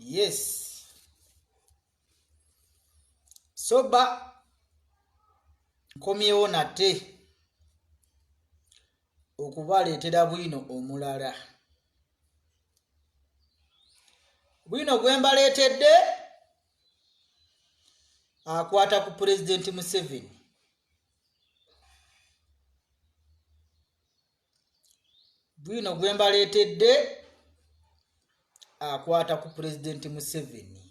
Yes. Soba nkomyewo nate okubaleetera bwino omulala. Bwino gwe mbaleetedde akwata ku Pulezidenti Museveni. Bwino gwe mbaleetedde akwata ku Pulezidenti Museveni.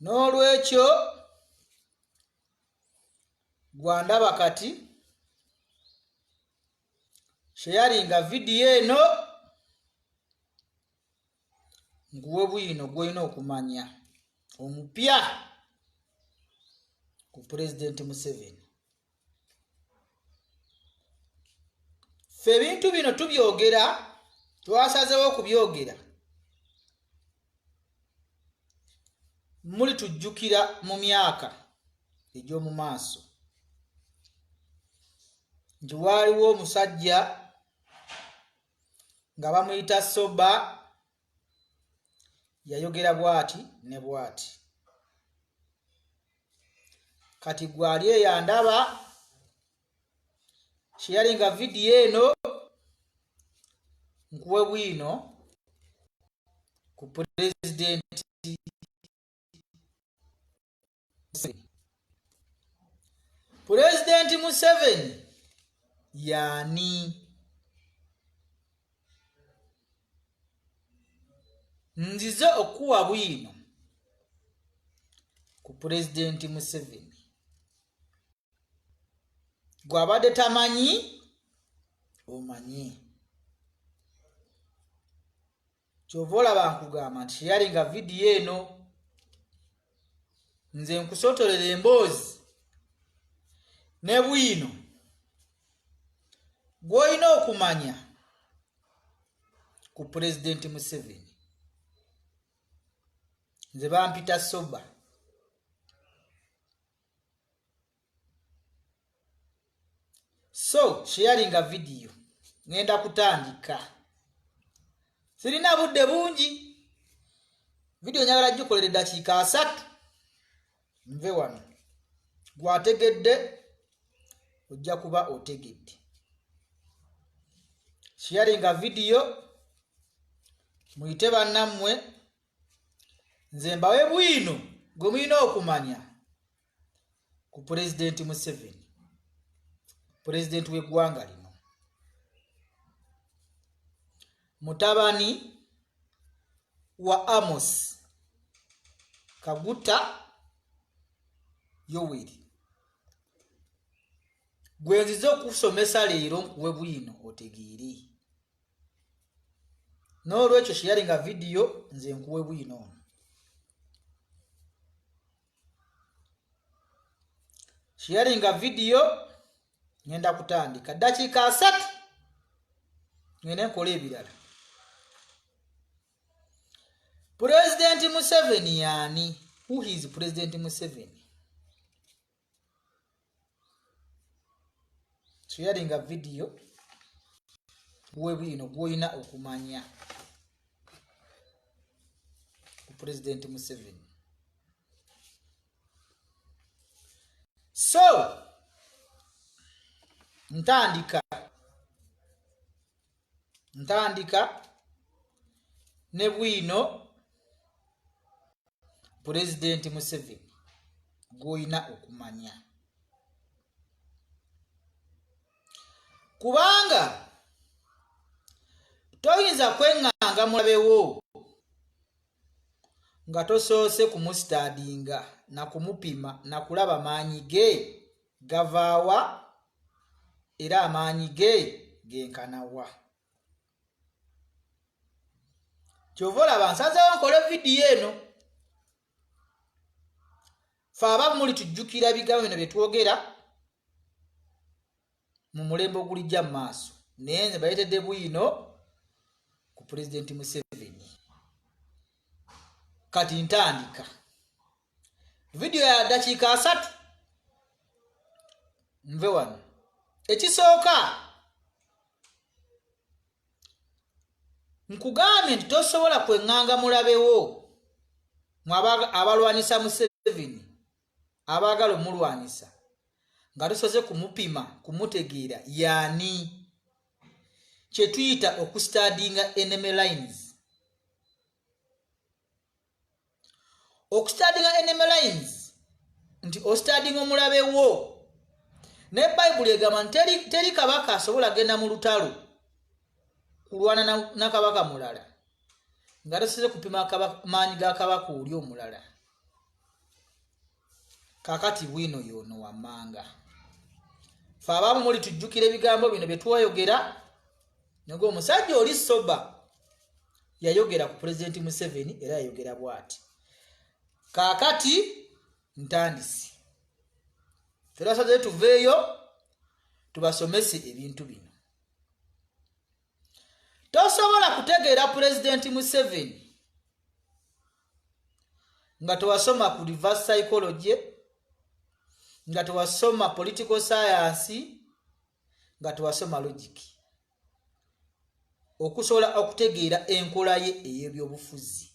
N'olwekyo gwandaba kati sharinga vidiyo eno nguwe bwino gwolina okumanya omupya ku Pulezidenti Museveni. Ffe ebintu bino tubyogera, twasazeewo okubyogera muli tujjukira mu myaka egy'omu maaso nti waaliwo omusajja nga bamuyita Soba yayogera bwati ne bwati. Kati gwali eyandaba sharinga vidiyo eno nkuwe bwino ku Pulezidenti Pulezidenti Museveni yani? Nzize okuwa bwino ku Pulezidenti Museveni. Gwabadde tamanyi omanyi. Kyova olaba nkugamba nti sharinga vidiyo eno nze nkusotolera emboozi ne bwino gwolina okumanya ku Pulezidenti Museveni. Nze bampita Soba. So sharinga vidiyo ngenda kutandika. Sirina budde bungi. Vidiyo nyagala gikolerera eddakiika 3. Nve wano. Gwategedde ojja kuba otegedde. Sharinga vidiyo muyite bannammwe. Nze mbawe bwino gwe mulina okumanya ku Pulezidenti Museveni, Pulezidenti w'eggwanga lino. Mutabani wa Amos Kaguta Yoweri. Gwe nzize okusomesa leero nkuwe bwino otegeere. N'olwekyo sharinga vidiyo nze nkuwe bwino. Sharinga vidiyo ngenda kutandika dakiika 3 ngenda nkola ebirala. Pulezidenti Museveni yani? Who is President Museveni? Sharinga vidiyo kuwe bwino gwolina okumanya ku Pulezidenti Museveni. So ntandika ne bwino Pulezidenti Museveni gwolina okumanya. Kubanga toyinza kwenganga mulabewo nga tosoose kumusitadinga na kumupima na kulaba maanyi ge gavaawa era amaanyi ge genkanawa. Kyova olaba nsazeewo nkole vidiyo eno. Ffe aba muli tujjukira bigambo bino bye twogera mu mulembe ogulijja mu maaso. Naye nze baleetedde bwino ku Pulezidenti Museveni. Kati ntandika. Vidiyo ya dakiika 3. Nve wano. Ekisooka nkugambye nti tosobola kweŋŋanga mulabewo abalwanisa Museveni abaagala omulwanisa nga tosoze kumupima kumutegeera yaani kye tuyita okustadinga enemy lines. Okustadinga enemy lines nti ostadinga omulabewo. Ne Bible egamba nti teri kabaka asobola genda mu lutalo kulwana na kabaka mulala nga tosoze kupima maanyi ga kabaka oli omulala. Kakati bwino yono wammanga fe abamu muli tujjukira ebigambo bino bye twayogera nego omusajja oli soba yayogera ku President Museveni era yayogera bw'ati. Kakati ntandisi turasaze tuveeyo tubasomese ebintu bino. Tosobola kutegeera President Museveni nga tewasoma ku reverse psychology, nga tewasoma political science, nga tewasoma logic okusobola okutegeera enkola ye ey'ebyobufuzi.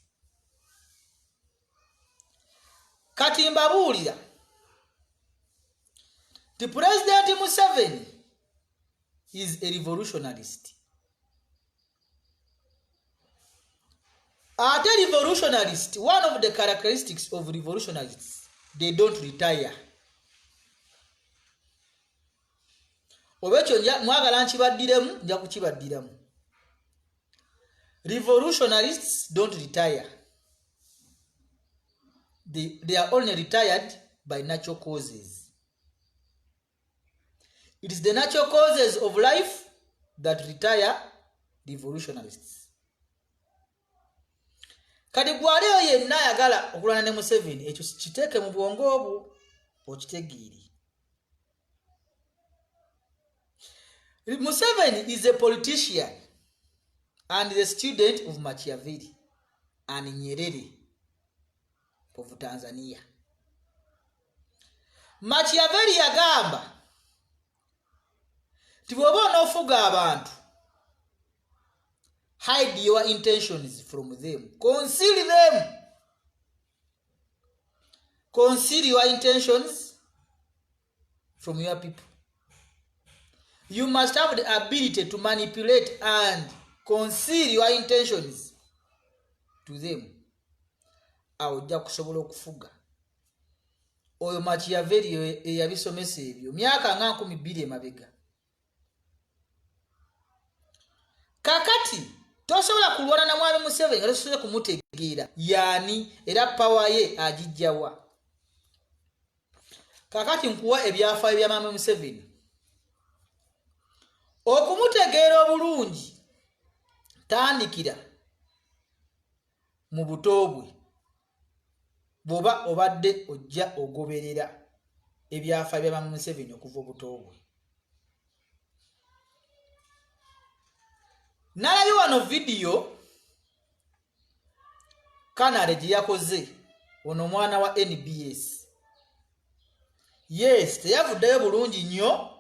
Kati mbabuulira the President Museveni is a revolutionarist. Ate revolutionarist, one of the characteristics of revolutionists, they don't retire. Obekyo mwagala nkibaddiremu nja kukibaddiramu. Revolutionists don't retire. They are only retired by natural causes. It is the natural causes of life that retire revolutionists. Kati gwaleyo yenna ayagala okulwana ne Museveni ekyo kiteeke mu bwongo obwo okitegeere. Museveni is a politician and the student of Machiavelli and Nyerere of Tanzania. Machiavelli yagamba nti bw'oba onoofuga abantu, hide your intentions from them. Conceal them. Conceal your intentions from your people. You must have the ability to manipulate and conceal your intentions to them. Awujja kusobola okufuga. Oyo Machiavelli eyabisomesa ebyo myaka nga 12 emabega. Kakati tosobola kulwana na mwami Museveni nga tosobola kumutegeera yaani era power ye agijjawa. Kakati nkuwa ebyafaayo bya mwami Museveni. Okumutegeera obulungi tandikira mu buto bwe bw'oba obadde ojja ogoberera ebyafaayo bya mwami Museveni okuva obuto bwe. Nalabye wano video Kanale gye yakoze ono mwana wa NBS. Yes, teyavuddeyo bulungi nnyo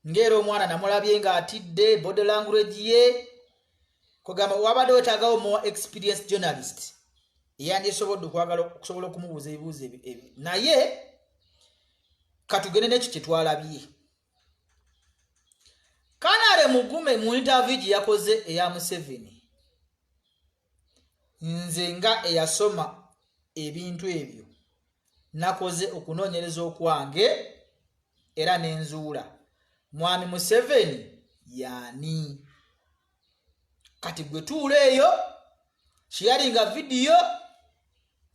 ng'era omwana namulabye ng'atidde body language ye kugamba wabadde wetaagawo more experienced journalist eyandisobodde okusobola okumubuuza ebibuuzo ebi naye katugende n'ekyo kye twalabye. Kanale mugume mu interview gye yakoze eya Museveni, nze nga eyasoma ebintu ebyo nakoze okunoonyereza okwange era n'enzuula mwami Museveni yaani. Kati gwe tuula eyo sharinga video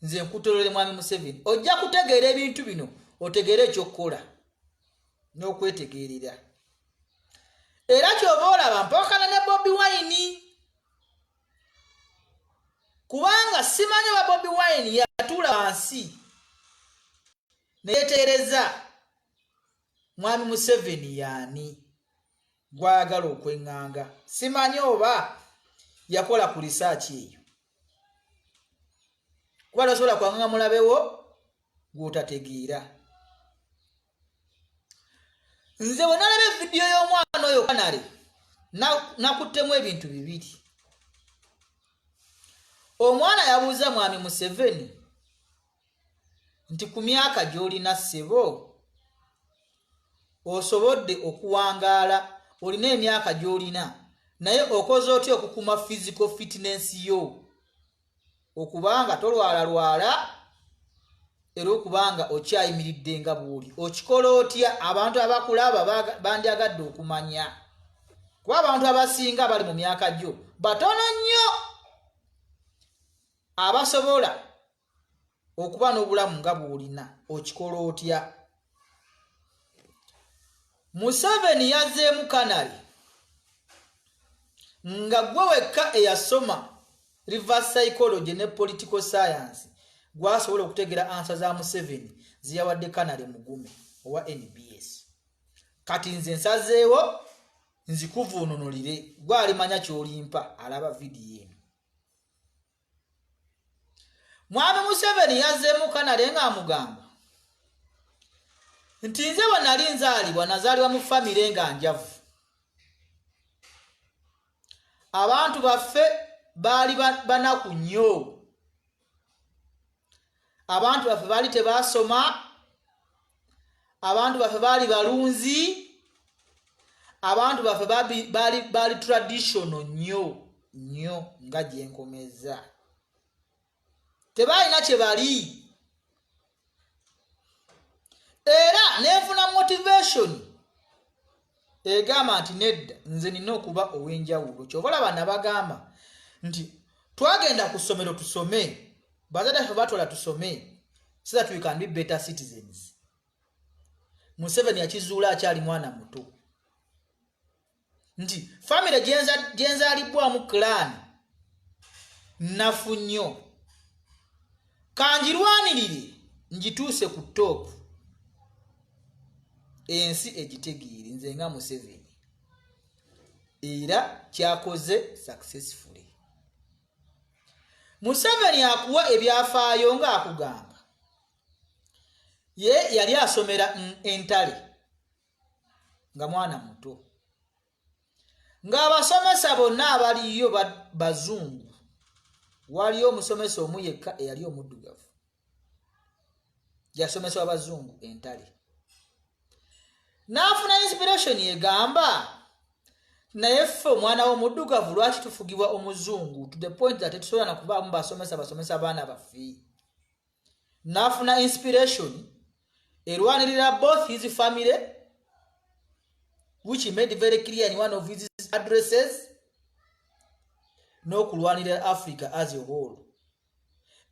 nze nkutolere mwami Museveni ojja kutegeera ebintu bino otegeere ekyokukola n'okwetegeerera. Era ky'oba olaba mpokana ne Bobi Wine kubanga simanyi ba Bobi Wine yatuula wansi neyeteereza mwami Museveni yaani gwayagala okweŋŋanga. Simanyi oba yakola ku research eyo kuba tosobola kwaŋŋanga mulabewo gw'otategeera. Nze bwe nalaba video y'omwana oyo Kanale nakuttemu ebintu bibiri. omwana yabuuza mwami Museveni nti ku myaka gy'olina ssebo osobodde okuwangaala, olina emyaka gy'olina naye okoze otya okukuma physical fitness yo okubanga tolwalalwala era okubanga okyayimiridde nga bw'oli, okikola otya? Abantu abakulaba bandyagadde okumanya, kuba abantu abasinga bali mu myaka gyo batono nnyo abasobola okuba n'obulamu nga bw'olina, okikola otya? Museveni yazzeemu Kanali nga gwe wekka eyasoma reverse psychology ne political science gwasobola okutegera ansa za Museveni ziyawadde Kanali Mugume owa NBS. Kati nze nsazeewo nzikuvuunulire, gwalimanya kyolimpa alaba vidiyo eno. Mwami Museveni yazzeemu Kanali nga amugamba nti nze bwe nali nzaalibwa nazaalibwa mu famire nga njavu, abantu baffe baali banaku nnyo, abantu baffe baali tebaasoma, abantu baffe baali balunzi, abantu baffe baali traditional nnyo nga gyenkomeza, tebaalina kye bali. Era nenfuna motivation egamba nti nedda nze nina okuba ow'enjawulo. Kyova olaba nabagamba nti twagenda ku ssomero tusome, bazadde ffe batwala tusome so that we can be better citizens. Museveni yakizuula akyali mwana muto nti famire gyenzaalibwamu clan nafu nnyo, kanjirwanirire njituuse ku top, ensi egitegeere nze nga Museveni, era kyakoze successfully. Museveni akuwa ebyafaayo nga akugamba ye yali asomera Entale nga mwana muto, ng'abasomesa bonna abaliyo bazungu, waliyo omusomesa omu yekka eyali omuddugavu, yasomesa abazungu Entale. N'afuna inspiration egamba naye ffe omwana w'omuddugavu lwaki tufugibwa omuzungu to the point that tetusobola na kubaamu basomesa abaana baffe. N'afuna inspiration erwanirira both his family, which he made very clear in one of his addresses, n'okulwanirira Africa as a whole.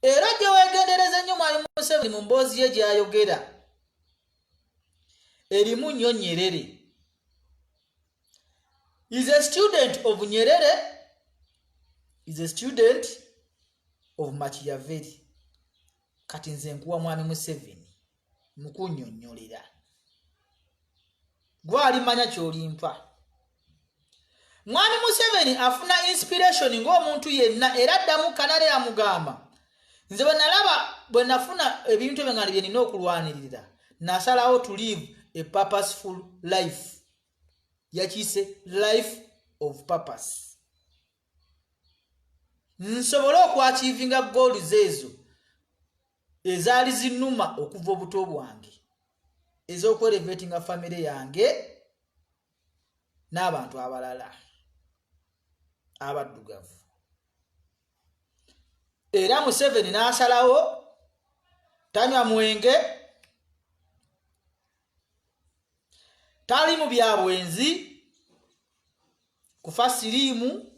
Era gye weegendereza nnyo mwami Museveni mu mboozi ye gy'ayogera erimu nnyo Nyerere. Is a student of Nyerere, is a student of Machiavelli. Kati nze nkuwa mwami Museveni mukunnyonnyolera, gwalimanya kyolimpa. Mwami Museveni afuna inspiration ng'omuntu yenna, era addamu Kanali amugamba nze bwe nafuna ebintu ebyo nga bye nina okulwanirira nasalawo to live a purposeful life. Yakise life of purpose. Nsobole okwachivinga goals ezo ezaali zinnuma okuva obuto bwange, ez'okwerevetinga family yange n'abantu abalala abaddugavu. Era Museveni n'asalawo tanywa mwenge, tali mu byabwenzi, kufa siriimu.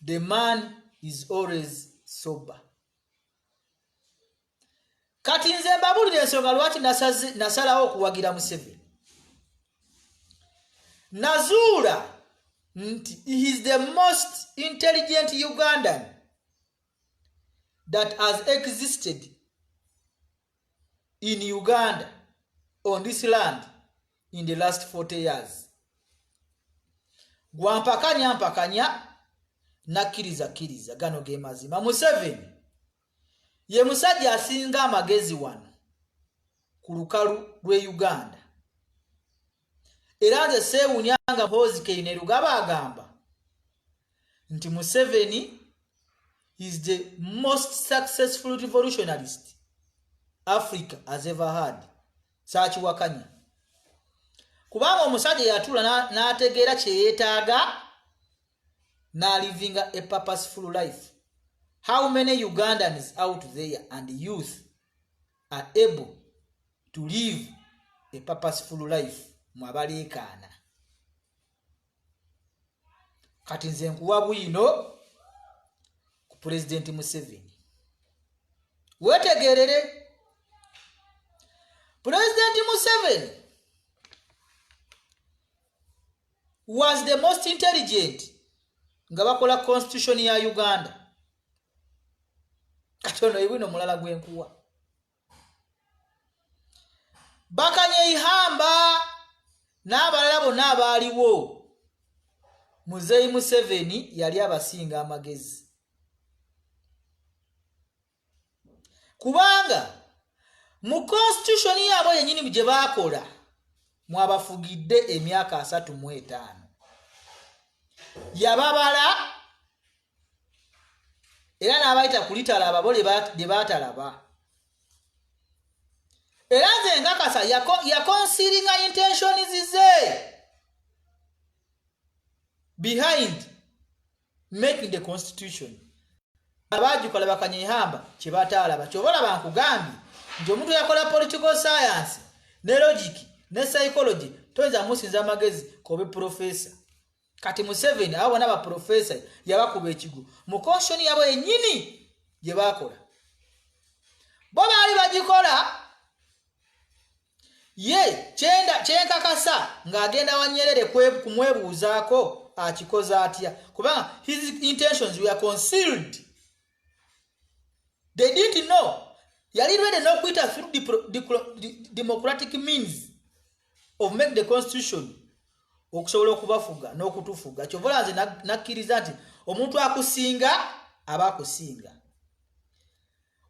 The man is always sober. Kati nze mbabulira ensonga lwaki nasalawo okuwagira Museveni. Nazuula nti he is the most intelligent Ugandan that has existed in Uganda, on this land, in the last 40 years. Mpakanya nakkiriza gano ge mazima. Museveni ye musajja asinga amagezi wano ku lukalu lw'e Uganda. Era nze seewunyanga Mpozzi Kainerugaba agamba nti Museveni is the most successful revolutionarist Africa has ever had. Sakiwakanya. Kubanga omusajja yatula n'ategeera kye yeetaaga na living a purposeful life. How many Ugandans out there and youth are able to live a purposeful life? Mwabaleekaana. Kati nze nkuwa bwino ku President Museveni. Wetegerere. President Museveni was the most intelligent nga bakola constitution ya Uganda. Katono ibino mulala gwenkuwa. Bakanye ihamba n'abalala bonna abaaliwo. Muzeyi Museveni yali abasinga amagezi. Kubanga mu constitution yabo yennyini gye baakola mwabafugidde emyaka 35. Yababala era n'abayita kulitalaba bo lye baatalaba. Era nze nkakasa yakonsiringa intentions ze behind making the constitution. Abajjukola bakanyehamba kye bataalaba. Kyobola bankugambye nti omuntu yakola political science ne logic ne psychology toyinza musinza amagezi kobe professor. Kati Museveni abo bonna ba professor yabakuba ekigo mu constitution yabo yennyini gye bakola. Bo baali bagikola ye kyenkakasa ng'agenda wa Nyerere kumwebuuzaako akikoze atya. Kubanga his intentions were concealed. They didn't know. Yali ready no quit through the democratic means of make the constitution. Okusobola okubafuga n'okutufuga. Kyovola nze nakkiriza nti omuntu akusinga aba akusinga.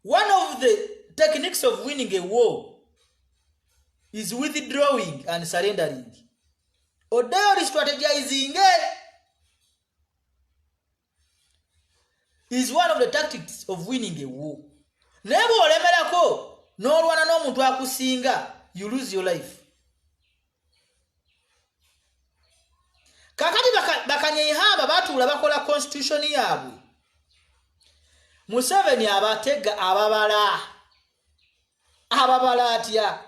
One of the techniques of winning a war is withdrawing and surrendering. Odeori strategizing is one of the tactics of winning a war. Nebo olemerako n'olwana n'omuntu akusinga, you lose your life. Kakati bakanyehamba batuula bakola constitution yaabwe. Museveni abatega ababala atya.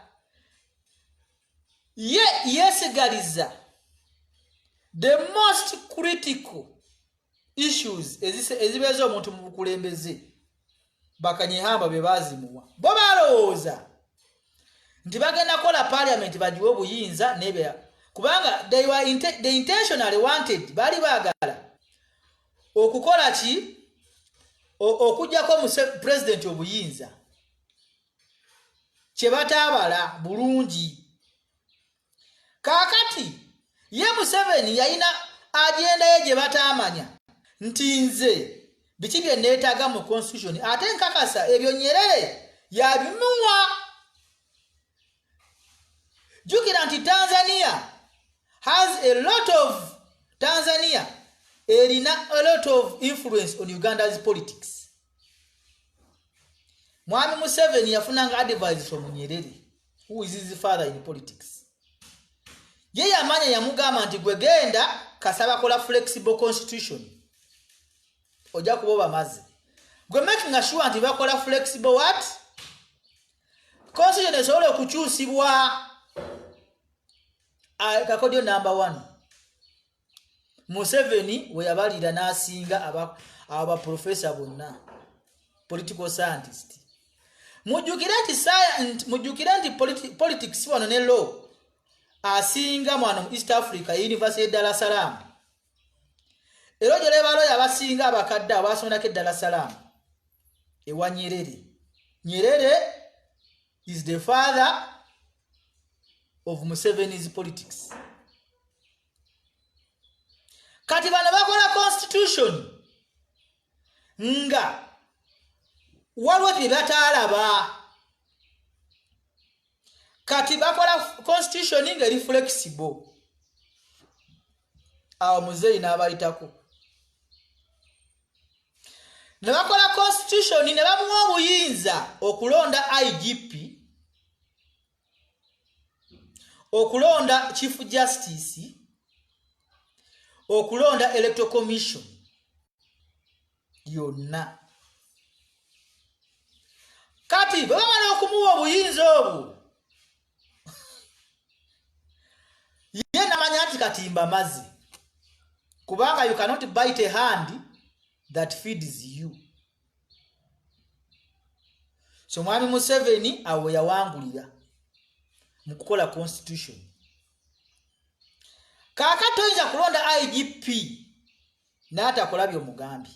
Yesigaliza the most critical issues ezibeeza omuntu mu bukulembeze bakanyehamba be bazimuwa. Bo balowooza nti bagenda kola parliament bagiwe obuyinza nebe kubanga they intentionally wanted bali baagala okukola ki okujjako president obuyinza kye bataabala bulungi. Kakati ye Museveni yalina agenda ye gye bataamanya nti nze biki bye neetaaga mu constitution ate nkakasa ebyo Nyerere yabimuwa. Jukira nti Tanzania erina a lot of influence on Uganda's politics. Mwami Museveni yafunanga advice from Nyerere, who is his father in politics. Ye yamanya yamugamba nti gwe genda kasaba kola flexible constitution. Oja kuboba mazi. Gwe making sure nti bakola flexible what? Constitution esobola okukyusibwa. Kakodio number 1. Museveni we yabalira n'asinga aba professor bonna. Political scientist. Mujukira nti politics wano ne law. Asinga mwana mu East Africa University Dar es Salaam. Ero jole balo yabasinga abakadde abasomera ke Dar es Salaam. Ewa Nyerere. Nyerere is the father of Museveni's politics. Kati bano bakola constitution nga waliwo bye bataalaba. Kati bakola constitution nga eri flexible. Awo muzeyi n'abayitako. ne bakola constitution ne bamuwa obuyinza okulonda IGP, okulonda chief justice, okulonda electoral commission yonna. Kati bamala okumuwa obuyinza obwo ye namanya nti katimba mazi, kubanga you cannot bite a hand that feeds you. So mwami Museveni awo yawangulira mu kukola constitution. Kaka toyinza kulonda IGP n'atakola by'omugambi,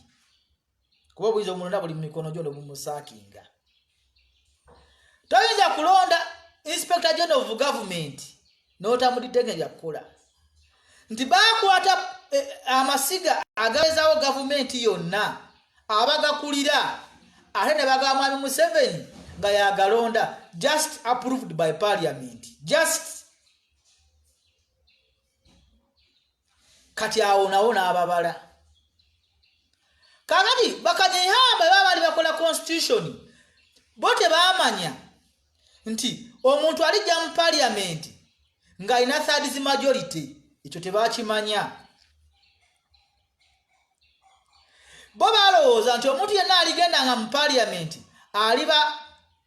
kuba obuyinza omulonda buli mu mikono gyo n'obumusaakinga. Toyinza kulonda Inspector General of Government n'otamuditegeera kukola. Nti bakwata amasiga agawezaawo gavumenti yonna abagakulira ate ne bagamba mwami Museveni nga yagalonda, just approved by parliament. Just kati awo nawo n'ababala. Kakati bakanyehamba babali bakola constitution bote baamanya nti omuntu alijja mu parliament nga ina thirds majority, ekyo tebakimanya. Bo balowooza nti omuntu yenna aligenda nga mu parliament aliba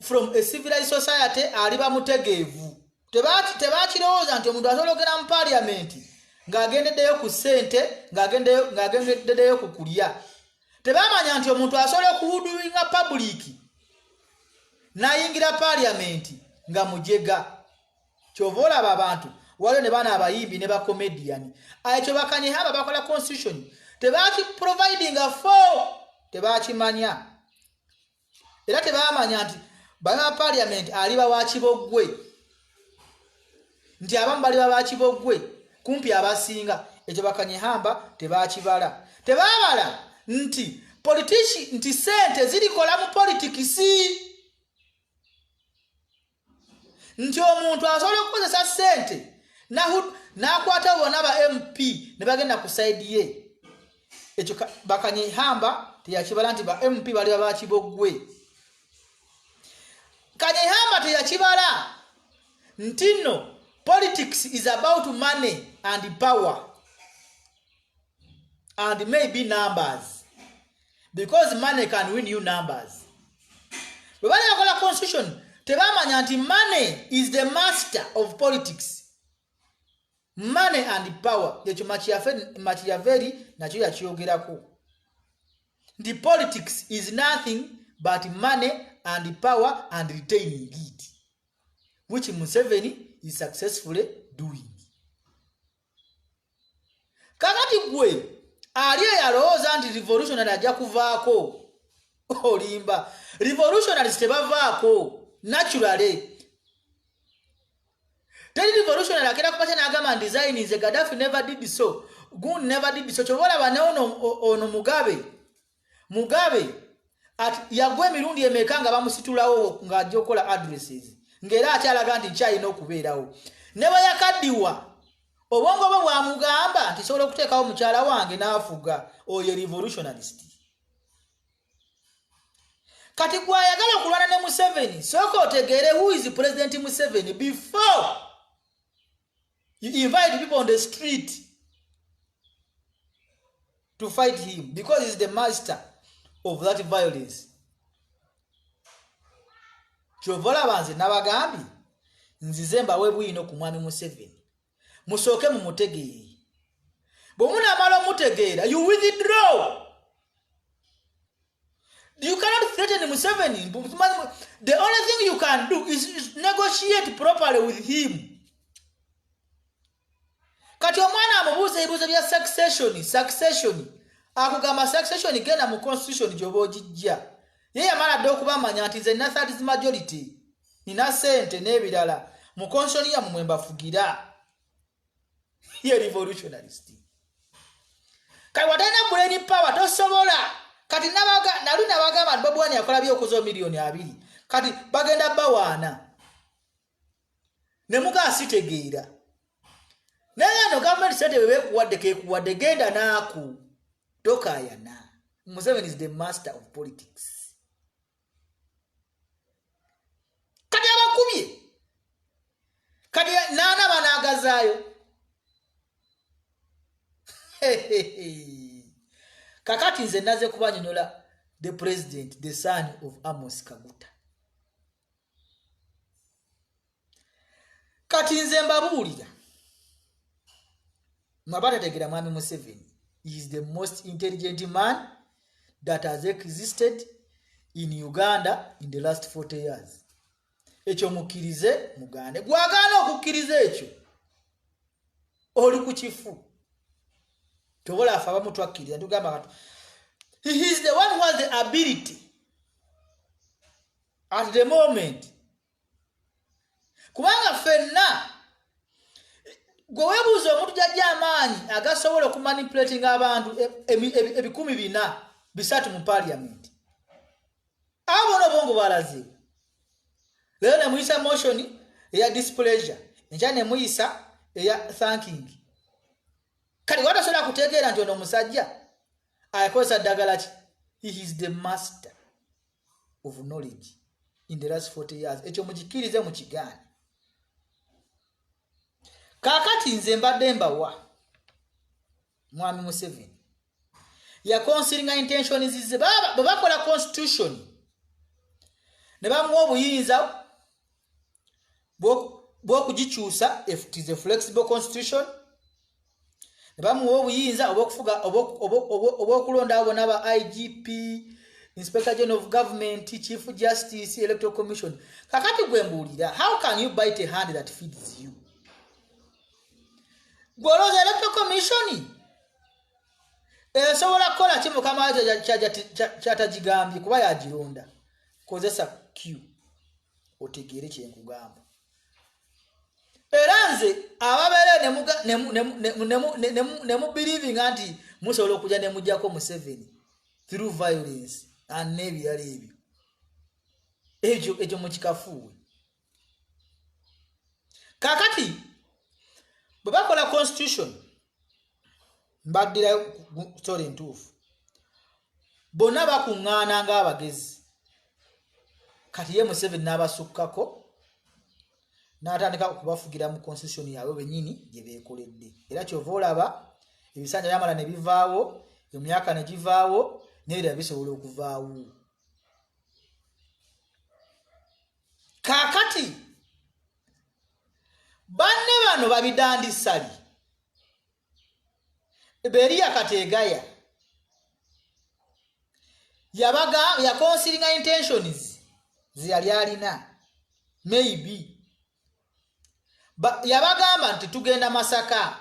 from a civilized society, aliba mutegeevu. Tebakirowooza nti omuntu asobola okugenda mu parliament ng'agendeddeyo ku ssente, ng'agendeddeyo ku kulya. Tebamanya nti omuntu asobola okuhuduwinga public n'ayingira parliament nga mujega. Kyova olaba abantu waliwo ne bana abayimbi ne bakomediani, ekyo bakanyehamba bakola constitution tebaki providinga for, tebakimanya. Era tebamanya nti bana parliament aliba wa Kibogwe, nti abamu baliba ba Kibogwe kumpi abasinga. Ekyo bakanyehamba tebakibala. Tebabala nti politician nti sente zirikola mu politics, nti omuntu asobola okukozesa sente n'akwata bona ba MP ne bagenda ku side ye. Ekyo bakanyehamba teyakibala nti ba MP bali ba Kibogwe. Kanyehamba teyakibala nti no, politics is about money and power and maybe numbers, because money can win you numbers. Bwe bali bakola constitution tebamanya nti money is the master of politics. Money and power, ekyo Machiavelli nakyo yakyogerako. The politics is nothing but money and power and retaining it, which Museveni is successfully doing. Kakati gwe aliyo yalowooza nti revolutionary ajja kuvaako, olimba. Revolutionaries tebavaako naturally. Tell revolutionary akera kupata n'agamba design is a Gaddafi never did so, Gun never did so. Chobola bane ono Mugabe at yagwe emirundi emekanga bamusitulawo nga ajja okola addresses ngera akyalaga nti kyalina okubeerawo. Ne bwe yakaddiwa obwongo bwe bwamugamba nti sobola okuteekawo mukyala wange n'afuga, oyo revolutionalist. Kati gwe ayagala okulwana ne Museveni, sooka otegeere who is President Museveni before you invite people on the street to fight him, because he's the master of that violence. Kyovola banze nabagambi nzize mbawe bwino ku mwami Museveni, musooke mu mutegeere. Bwe munaamala omutegeera, you withdraw. You cannot threaten Museveni. The only thing you can do is negotiate properly with him. Kati omwana amubuuza ebibuuzo bya succession. Akugamba succession genda mu constitution gyoba ogijja. Ye yamala dde okubamanya nti nze nina thirds majority, nina sente n'ebirala. Mu constitution ya mwe mbafugira. Ye revolutionalist. Kati watalina brain power tosobola. Kati naluna bagamba nti Bobi Wine yakola byokuzo miliyoni 2. Kati bagenda bawaana. Ne muka sitegeera. Naye no government sente bebe kuwadde ke kuwadde genda naaku. Tokayana. Museveni is the master of politics. Kati abakubye. Kati nana banagazayo. Kakati nze naze kubanyonyola the president, the son of Amos Kaguta. Kati nze mbabuulira. Mabatategera Mwami Museveni. He is the most intelligent man that has existed in Uganda in the last 40 years. Echo mukirize mugande. Gwagana okukkiriza ekyo. Oli ku kifu. Tobola afa bamutwakkiriza tugamba katu. He is the one who has the ability at the moment. Kubanga fenna gwe webuuza omuntu jajja amaanyi agasobola okumanipulating abantu ebikumi bina bisatu mu parliament. Abo n'obwongo bwalaziibwa. Leero ne muyisa motion eya displeasure. Enkya ne muyisa eya thanking. Kati watasobola kutegeera nti ono omusajja akozesa ddagala ki? He is the master of knowledge in the last 40 years. Ekyo mukikirize mu kigaane. Kakati nze mbadde mbawa Mwami Museveni ya considering intentions ze baba bakola constitution ne bamuwa obuyinza bwo kugikyusa if it is a flexible constitution ne bamuwa obuyinza obwokufuga obwokulonda abo n'aba IGP, Inspector General of Government, Chief Justice, Electoral Commission. Kakati gwe mbuulira, how can you bite a hand that feeds you? Gwoloza Electoral Commission esobola kukola ki mukama kyatagigambye kuba yagironda. Kozesa Q otegeere kye nkugamba. Era nze ababeere ne mu believing nti musobola okujja ne mujjako Museveni through violence and n'ebirala ebyo. Ekyo mu kikafuuwe. Kakati bwe bakola constitution mbaddira story ntuufu. Bonna bakuŋŋaana ng'abagezi. Kati ye Museveni n'abasukkako n'atandika okubafugira mu constitution yaabwe bennyini gye beekoledde. Era kyova olaba ebisanja byamala ne bivaawo, emyaka ne givaawo, n'ebirala bisobola okuvaawo. Kaakati banne bano babidandisali Beria Kategaya ya considering intentions ziyali alina maybe yabagamba nti tugenda Masaka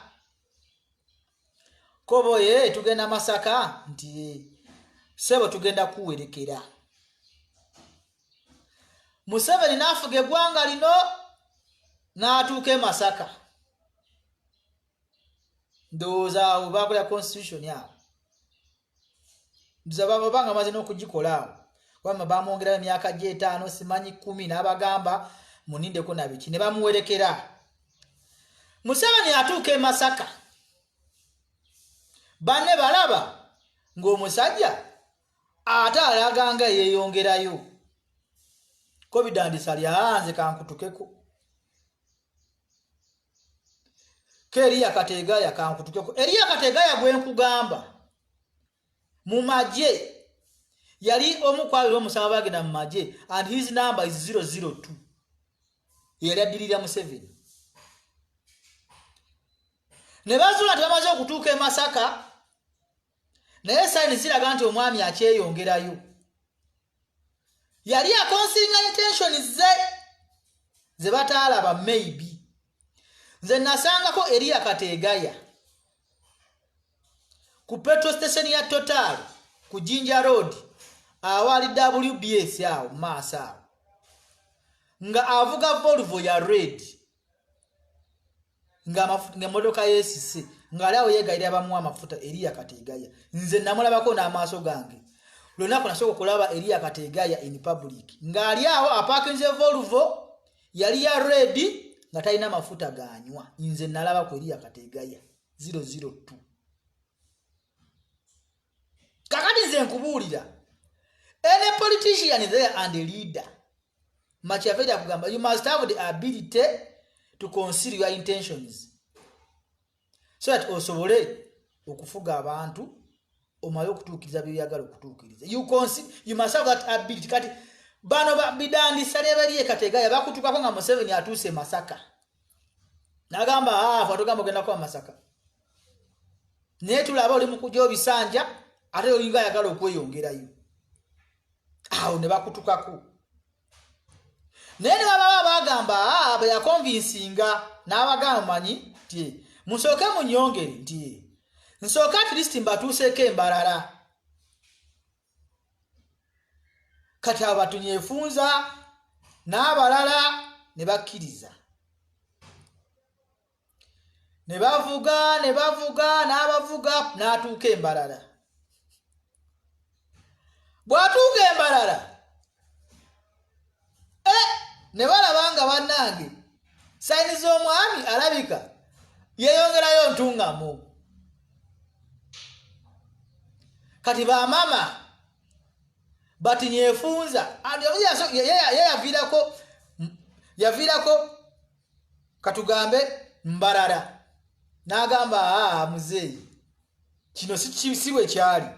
kobo ye tugenda Masaka nti sebo tugenda kuwerekera. Museveni n'afuga eggwanga lino n'atuuka e Masaka. Ndowooza awo bakola constitution yawo. Ndizaba banga maze n'okugikola awo. Wama bamwongerayo emyaka gye 5 simanyi 10 n'abagamba munindeko na biki ne bamuwerekera. Museveni atuuka e Masaka. Banne balaba ng'omusajja ate alaganga yeeyongerayo. Kobidandisa lyanze kankutukeko. Keria Kategaya kankutukeko. Eria Kategaya gwe nkugamba mu magye yali omukwali omusaba bagenda mu magye and his number is 002. Yali addirira Museveni. Ne bazula nti bamaze okutuuka e Masaka naye sayini ziraga nti omwami akyeyongerayo. Yali akonsinga intentions ze bataalaba maybe. Nze nasangako Eria Kategaya ku petrol station ya Total ku Jinja Road awali WBS awo maaso awo nga avuga Volvo ya red nga motoka yesise nga lawo yegayira bamuwa amafuta Eria Kategaya. Nze namulabako n'amaaso gange. Lunaku nasoko kulaba Eria Kategaya in public nga ali awo aparkinze Volvo yali ya red nga talina mafuta ganywa. Nze nalaba ku Eria Kategaya 002. Kakati nze nze nkubuulira any politician there and a leader Machiavelli akugamba you must have the ability to conceal your intentions so that osobole okufuga abantu omale okutuukiriza byeyagala okutuukiriza you must have that ability kati bano bidandisa nebaliye Kategaya bakutukako nga Museveni atuuse Masaka nagamba fatugamba ogenda kwa Masaka naye tulaba oli mukujja obisanja ate olinga ayagala okweyongerayo awo ne bakutukako naye ne baba bagamba beyakonvinsinga n'abagamba manyi nti musooke munyongere nti nsooka at least mbatuuseeko embalala kati abatunyefunza n'abalala ne bakkiriza ne bavuga n'abavuga n'atuuka embalala bw'atuuka embalala ne balabanga bannange sayini z'omwami alabika yeeyongerayo ntungamu kati bamama batinyefunza yaviirako katugambe mbalala n'agamba muzeeyi kino si bwe kyali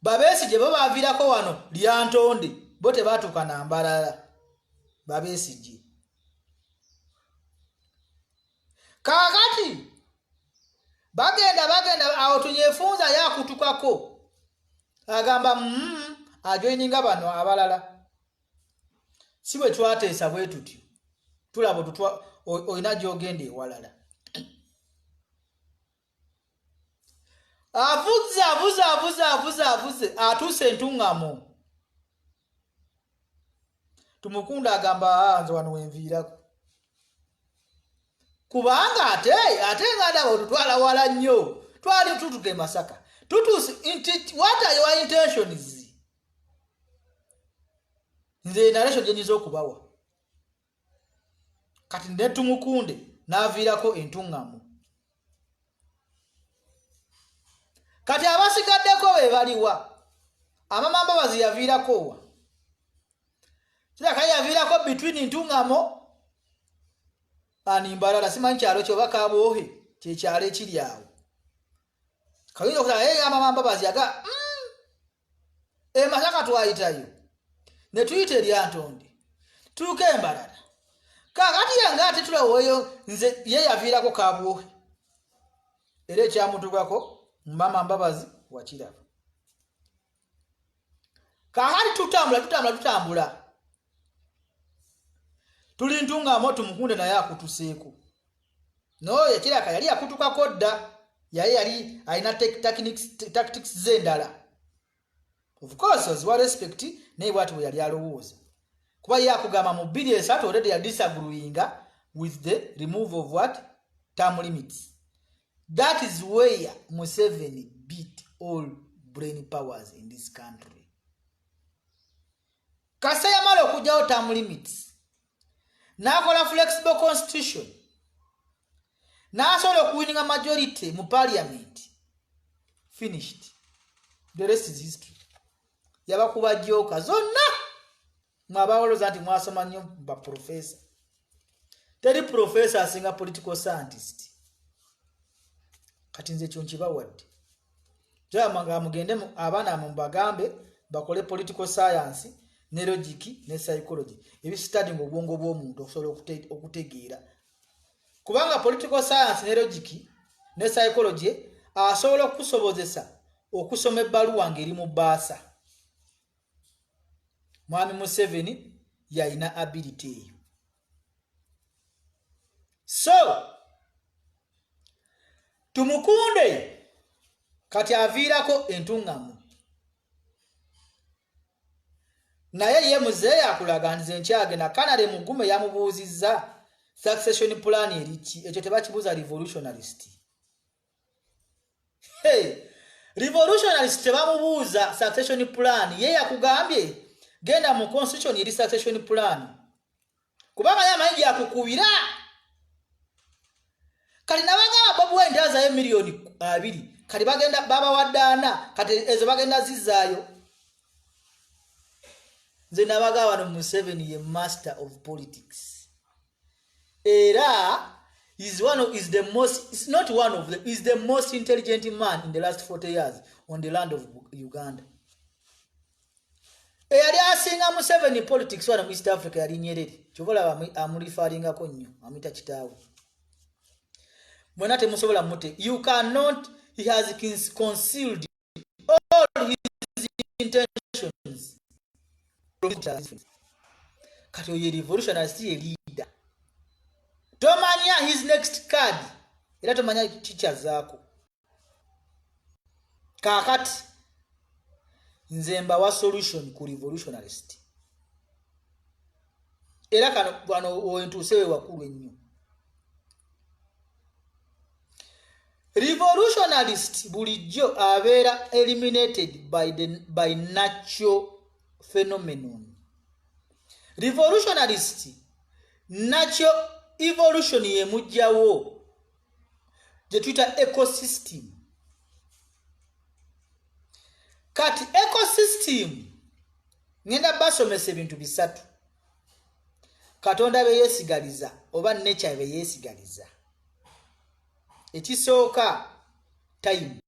Babesigye bo baviirako wano lyantonde bo tebaatuuka na mbalala Babesigye kakati bagenda awo tunyefunza yakutukako agamba ajoininga bano abalala si bwe twateesa bwe tutyo tulaba olina gy'ogenda ewalala avuze atuuse entuŋŋamu Tumukunda agamba nze wano wenviirako kubanga ate nga ndaba tutwala wala nnyo twali tutuke Masaka tutuuse what are your intentions nze narration gyenyiza okubawa kati ne tumukunde n'aviirako entuŋŋamu kati abasigaddeko be baliwa Amamambabazi yaviirako wa kiraka yaviirako between ntuŋŋamo animbalala simanyi kyalo kyoba Kaboohe kyekyalo ekiri awo kayinza okulaba Amamambabazi yaga Masaka twayitayo ne tuyita eryantonde tuuka embalala kakati yange ate tulaweeyo nze ye yaviirako Kaboohe era ekyamutukako Amamambabazi wakiraba kakati tutambula tuli ntuŋŋamo tumukunde naye akutuseeko noyo kiraka yali akutukako dda yali alina tactics z'endala of course oziwa respect naye bwati bwe yali alowooza kuba ye akugamba mu 2 already ya disagreeinga with the remove of what term limits. That is where Museveni beat all brain powers in this country. Kasaya malo kujao term limits. Nakola flexible constitution. Nasolo kuwinning a majority mu parliament. Finished. The rest is history. Yabakuba joka zonna. Mwabawolo zanti mwasoma nnyo ba professor. Teri professor asinga political scientist. Kati nze kyonkibawadde. Jamanga mugende abana mumbagambe bakole political science ne logic ne psychology. Ebi studying obwongo bw'omuntu okusobola okutegeera. Kubanga political science ne logic ne psychology asobola okusobozesa okusoma ebbaluwa ngeri mu baasa. Mwami Museveni yalina ability eyo. So tumukunde kati aviirako entuŋŋamu. Naye ye muzeeyi akulaganiza enkyagenda Kanale Mugume yamubuuzizza succession plan eriki ekyo tebakibuuza revolutionalist. Revolutionalist tebamubuuza succession plan ye yakugambye genda mu constitution eri succession plan. Kubanga yamanyi yakukubira. Kali nabanga Bobi Wine ndaza ye milioni 2 kati bagenda baba waddaana kati ezo bagenda zizaayo. Nze nabaga wano Museveni ye master of politics. Era is the most intelligent man in the last 40 years on the land of Uganda. Eyali asinga Museveni politics wano East Africa yali Nyerere. Chobola amulifaringako nnyo amita kitaawe. Mwena temusobola mute. You cannot, he has concealed all his intentions. Kati oye revolutionist ye leader. Tomanya his next card. Era tomanya chicha zako. Kakati nzemba wa solution ku revolutionist. Era kano bano owentusewe wakulu ennyo. Revolutionist bulijjo abeera eliminated by natural phenomenon. Revolutionist natural evolution ye mujjawo je tuita ecosystem. Kati ecosystem ngenda basomesa ebintu bisatu. Katonda be yesigaliza oba nature be yesigaliza. Ekisooka time,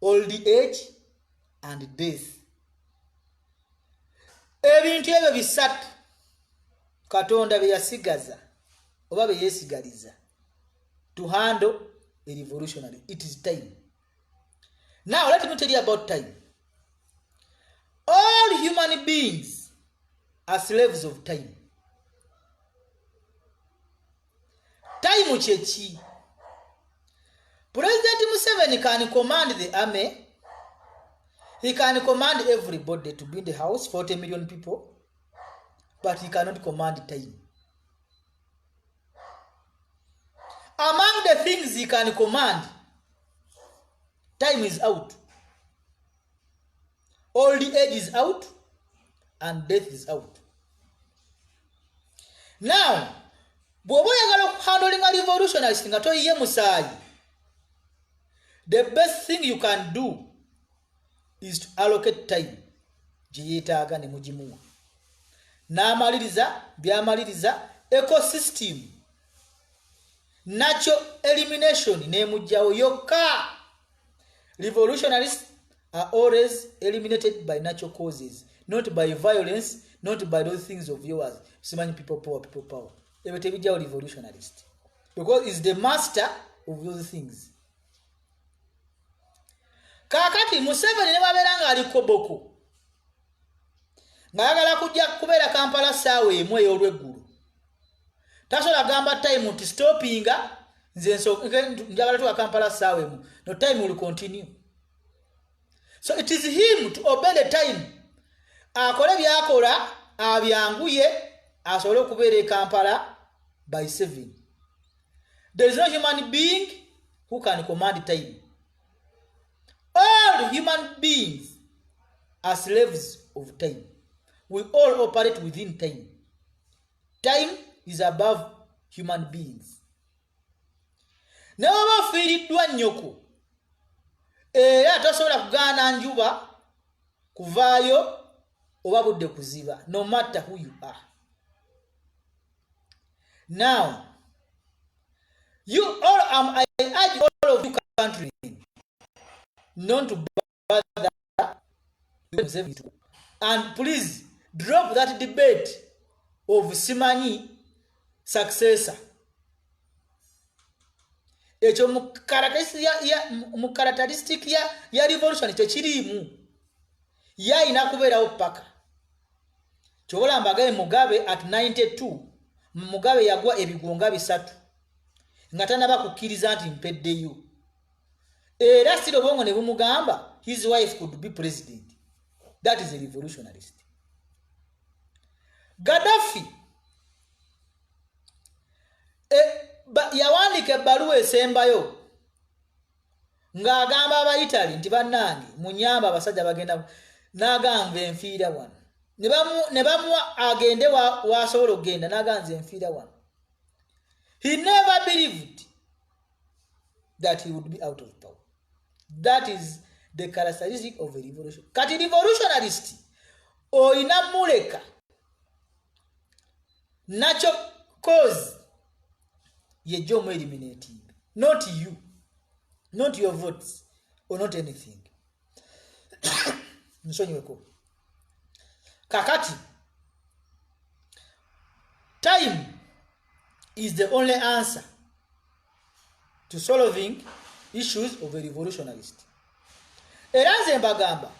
old age and death. Ebintu ebyo bisatu Katonda be yasigaza oba be yesigaliza to handle a revolutionary. It is time. Now let me tell you about time. All human beings are slaves of time. Time chechi. President Museveni can command the army. He can command everybody to be in the house, 40 million people, but he cannot command time. Among the things he can command, time is out. Old age is out and death is out. Now, bwoba oyagala handling a revolutionary nga toyiye musaayi, the best thing you can do is to allocate time. Jiyetaaga ne mujimuwa. N'amaliriza byamaliriza ecosystem. Natural elimination ne mujjawo yokka. Revolutionaries are always eliminated by natural causes, not by violence, not by those things of yours. Simanyi people power. Ebyo tebijjawo revolutionarist. Because it's the master of those things. Kakati Museveni ne babeera nga ali koboko. Ngayagala kujja kubeera Kampala saawa emu ey'olweggulu. Tasobola gamba time nti stoppinga nze njagala tuka Kampala saawa emu. No, time will continue. So it is him to obey the time. Akole byakola abyanguye asobole okubeera e Kampala by 7. There is no human being who can command time. All human beings are slaves of time. We all operate within time. Time is above human beings. Newa bafiiriddwa nnyoko. Era tosobola kugaana njuba kuvaayo oba budde kuziba, no matter who you are. Now, I urge all of you countrymen not to bother and please drop that debate of Simanyi successor. Echo mu characteristic ya revolution tekirimu. Ya inakubeerawo paka. Chobola mbagaye Mugabe at 92. Mugabe yagwa ebigonga bisatu. Nga tanaba kukkiriza nti mpeddeyo. Era siro bongo ne bumugamba his wife could be president. That is a revolutionarist. Gaddafi yawandiika ebbaluwa esembayo ng'agamba Abayitali nti bannange munyamba abasajja bagenda n'agamba enfiira wano. Ne bamuwa agende w'asobola okugenda n'aganza enfiira wano. He never believed that he would be out of power. That is the characteristic of a revolution. Kati revolutionarist oina muleka natural cause ye jomo eliminating, not you, not your votes or not anything. Nsonyiweko kakati time is the only answer to solving issues of a revolutionarist. Era nze mbagamba,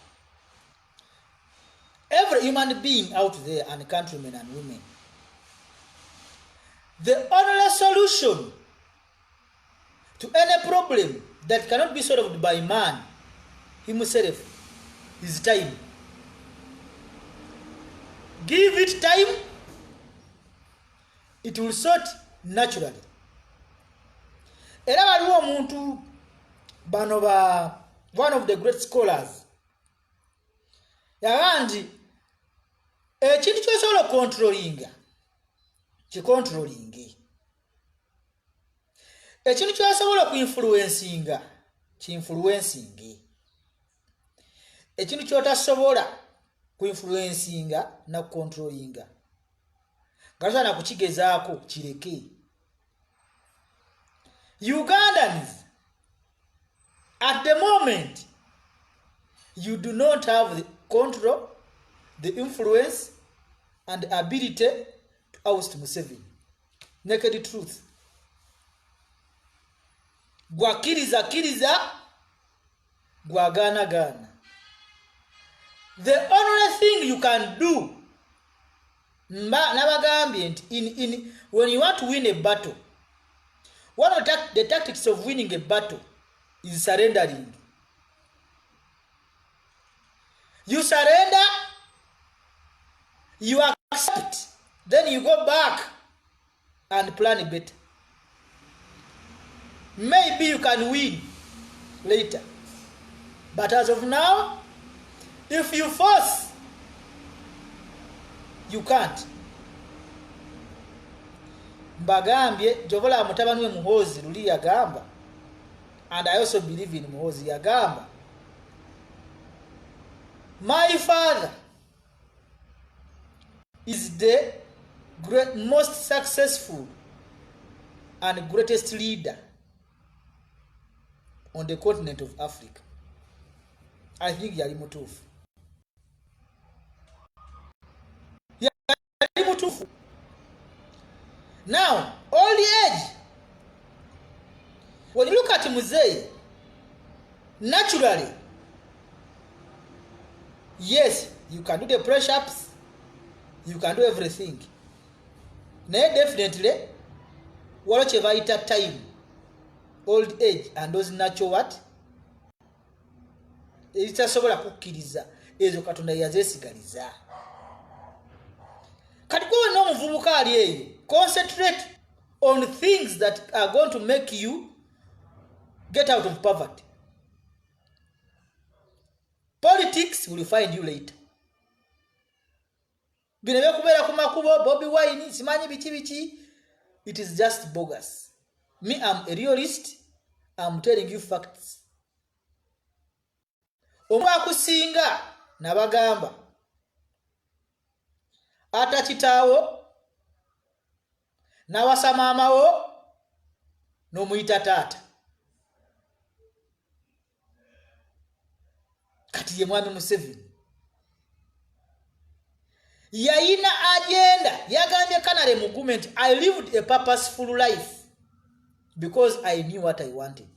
every human being out there and countrymen and women, the only solution to any problem that cannot be solved by man himself is time. Give it time, it will sort naturally. Era waliwo omuntu bano ba one of the great scholars yagandi ekintu kyosobola controllinga kicontrollinge, ekintu kyosobola kuinfluencinga kiinfluencinge, ekintu kyotasobola kuinfluencinga na controllinga gasana kukigezaako kireke. Ugandans, at the moment, you do not have the control, the influence, and ability to oust Museveni. Naked truth. Gwakiriza, gwagana. The only thing you can do, in when you want to win a battle, one of the tactics of winning a battle is surrendering. You surrender, you accept, then you go back and plan better. Maybe you can win later. But as of now, if you force, you can't. Mbagambye jobola mutabani we Muhoozi luli yagamba, and I also believe in Muhoozi yagamba, my father is the most successful and greatest leader on the continent of Africa. I think yali mutufu. Yali mutufu. Now, old age, when you look at Muzei, naturally, yes, you can do the press-ups, you can do everything. Now, definitely, whatever it at time, old age, and those natural what? Itasobola kukkiriza ezo Katonda yazesigaliza. Kati gwe no muvubuka ali eyo, concentrate on things that are going to make you get out of poverty. Politics will find you later. Binebe kubeera ku makubo Bobi Wine simanyi bichi, it is just bogus. Me, I'm a realist. I'm telling you facts. Omwakusinga nabagamba ata kitaawo nawasa maamawo n'omuyita taata. Kati ye mwami Museveni yayina agenda, yagambye Canary movement, I lived a purposeful life because I knew what I wanted.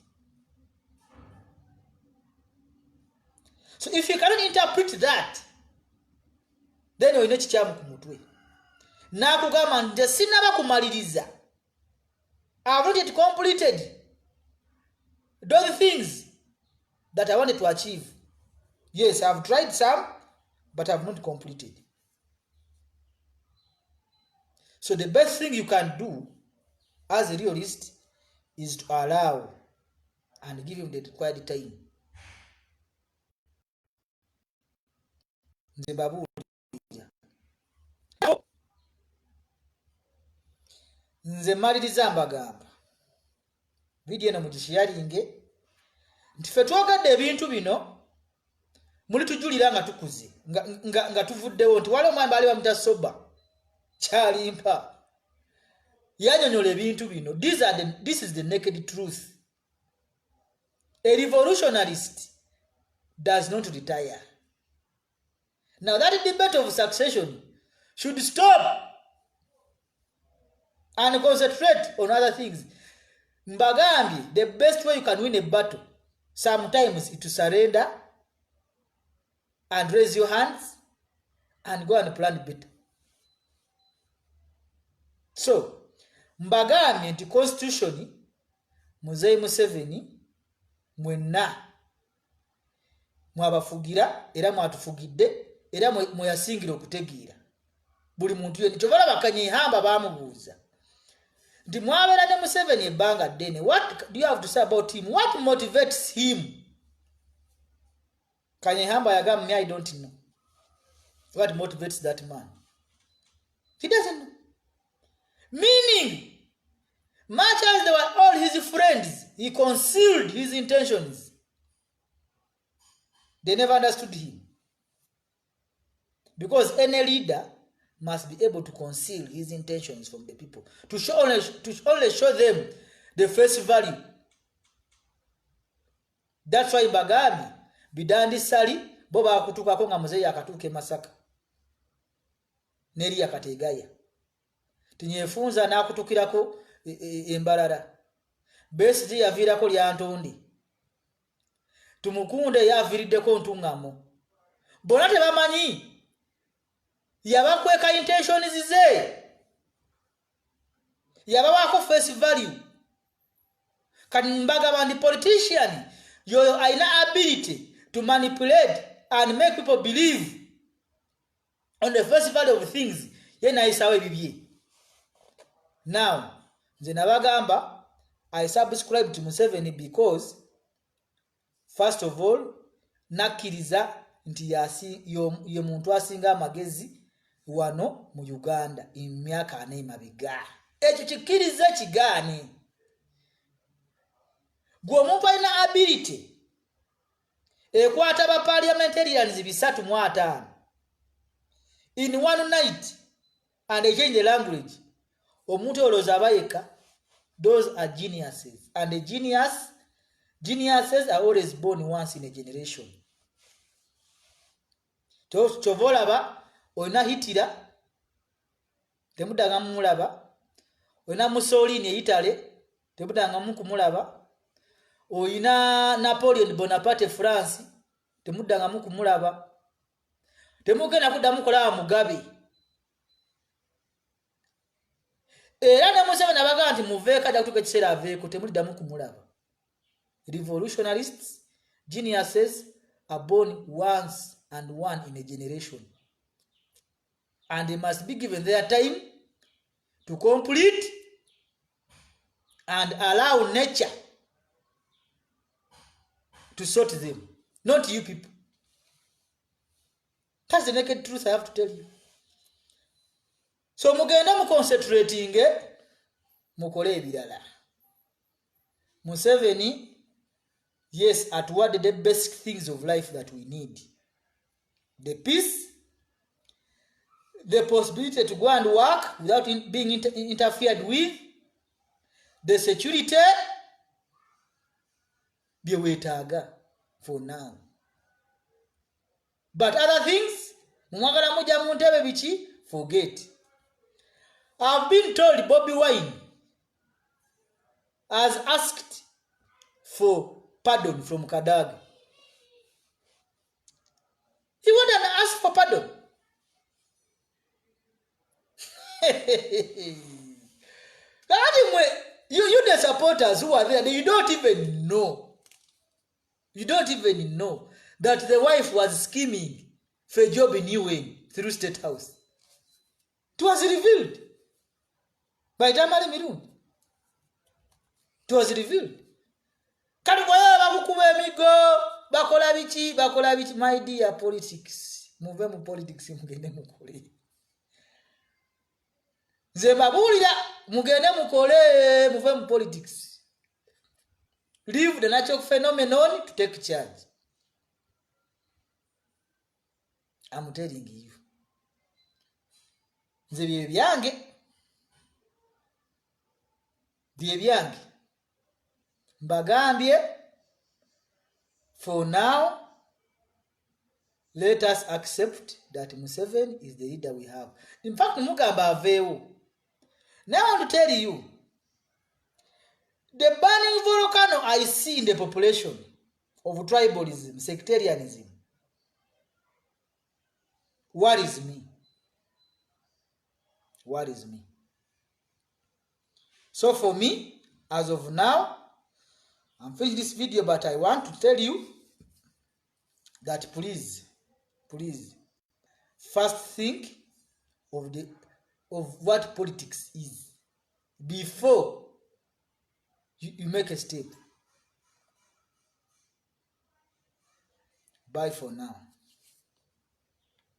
So if you cannot interpret that, then you know chichamu kumutwe. Nakugamba nti sinaba kumaliriza. I have not yet completed those things that I wanted to achieve. Yes, I have tried some, but I have not completed. So the best thing you can do as a realist is to allow and give him the required time. Nze maliriza mbagamba video eno mugisharinge nti ffe twogadde ebintu bino muli tujulira nga tukuze nga tuvuddewo nti waliwo omwami baali bamuta Soba kyalimpa yanyonyola ebintu bino. This is the naked truth. A revolutionarist does not retire. Now that debate of succession should stop and concentrate on other things. Mbagambi, the best way you can win a battle sometimes is to surrender and raise your hands and go and plan better. So, mbagambi nti constitution Muzeeyi Museveni mwenna mwabafugira era mwatufugidde era mweyasingira okutegeera buli muntu yeni kyovala bakanyehamba bamubuuza nti mwabeera ne Museveni ebbanga ddene. What do you have to say about him? What motivates him? Kanyehamba yagamba me, I don't know what motivates that man. He doesn't know. Meaning, much as they were all his friends, he concealed his intentions. They never understood him. Because any leader must be able to conceal his intentions from the people, to only show them the face value. That's why Bagabi, Bidandi Sali, Boba Kutukako nga Muzeeyi akatuuka Masaka. Neri akategaya. Tinyefunza n'akutukirako embalala. Besigye yaviirako lya Ntondi. Tumukunde yaviiriddeko Ntungamo. Bonna tebamanyi yabakweka intentions ze. Yabawaako face value. Kati mbagamba ndi politician yoyo aina ability to manipulate and make people believe on the face value of things. Yena isawe bibye. Now, nze nabagamba I subscribe to Museveni because first of all nakkiriza nti ye muntu asinga amagezi wano mu Uganda emyaka 4 emabega. Ekyo kikkiriza kigaane. Gwe omuntu alina ability ekwata ba parliamentarians 305 in one night and they change the language. Omuntu oloza abayeka. Those are geniuses, and the geniuses are always born once in a generation. Chovolaba oyina Hitler temudanga mulaba, oyina Mussolini e Italy temudanga mukumulaba, oyina Napoleon Bonaparte France temudanga mukumulaba, temugenda kuddamu kulaba Mugabe. Era ne Museveni abaga nti muveeka ajja kutuuka ekiseera aveeko temuddamu kumulaba. Revolutionarists, geniuses are born once and one in a generation. And they must be given their time to complete and allow nature to sort them. Not you people. That's the naked truth I have to tell you. So mugenda mu concentrating mukole ebirala. Museveni, yes, at the basic things of life that we need. The peace, the possibility to go and work without being interfered with, the security, byewetaaga for now. But other things, mwagala muja mu ntebe biki, forget. I've been told Bobby Wine has asked for pardon from Kadaga. He went and asked for pardon. You the supporters who are there, you don't even know. You don't even know that the wife was scheming for a job in UN through State House. It was revealed by Tamari Mirun. It was revealed. Kanibwaya bakukuba emigo bakola bichi my dear politics. Muve mu politics mugende mukole. Nze babulira mugende mukole muve mu politics. Leave the natural phenomenon to take charge. I'm telling you. Nze bye byange mbagambye. For now, let us accept that Museveni is the leader we have. In fact, Mugamba aveewo. Now I want to tell you, the burning volcano I see in the population of tribalism, sectarianism, worries me. Worries me. So for me, as of now, I'm finishing this video, but I want to tell you that please, first think of what politics is before you make a step. Bye for now.